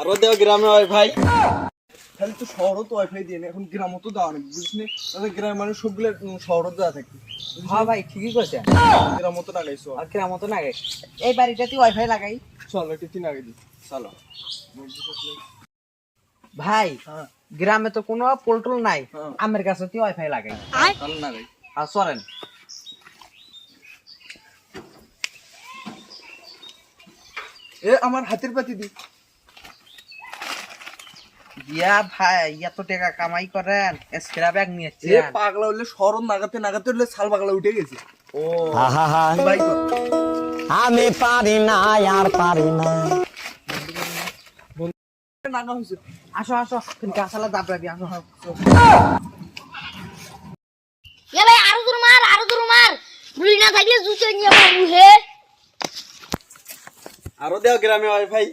আরো দেও গ্রামে ওয়াইফাই। খালি তো শহরও তো ওয়াইফাই দিয়ে না, এখন গ্রামও তো দেওয়া নেই, বুঝিস নি? তাদের গ্রামের মানুষ সবগুলো শহরও দেওয়া থাকে। হ্যাঁ ভাই ঠিকই কইছেন। গ্রামও তো লাগাইছো। আর কিরা মতো লাগে এই বাড়িটাতে ওয়াইফাই লাগাই। চলো একটু তিন আগে দিই, চলো। ভাই হ্যাঁ গ্রামে তো কোনো পোল্ট্রোল নাই, হ্যাঁ। আমার কাছে তো ওয়াইফাই লাগাই। চলো না গাই। আর চলেন। এ আমার হাতের পাতি দি। ইয়া ভাই এত টাকা কামাই করেন, স্ক্র্যাপ ব্যাগ নিয়েছি। এ পাগলা হইলে শরণ নাগাতে নাগাতে হইলে ছাল পাগলা উঠে গেছে। ও ভাই কর। আমি পারি না আর পারি না। নাগা হইছে। আসো আসো তুমি গাছালা দাবড়াবি আসো। এ ভাই আরো দূর মার বুড়ি না থাকলে জুতো নিয়ে মারবো হে। আরো দেও গ্রামে ওয়াইফাই।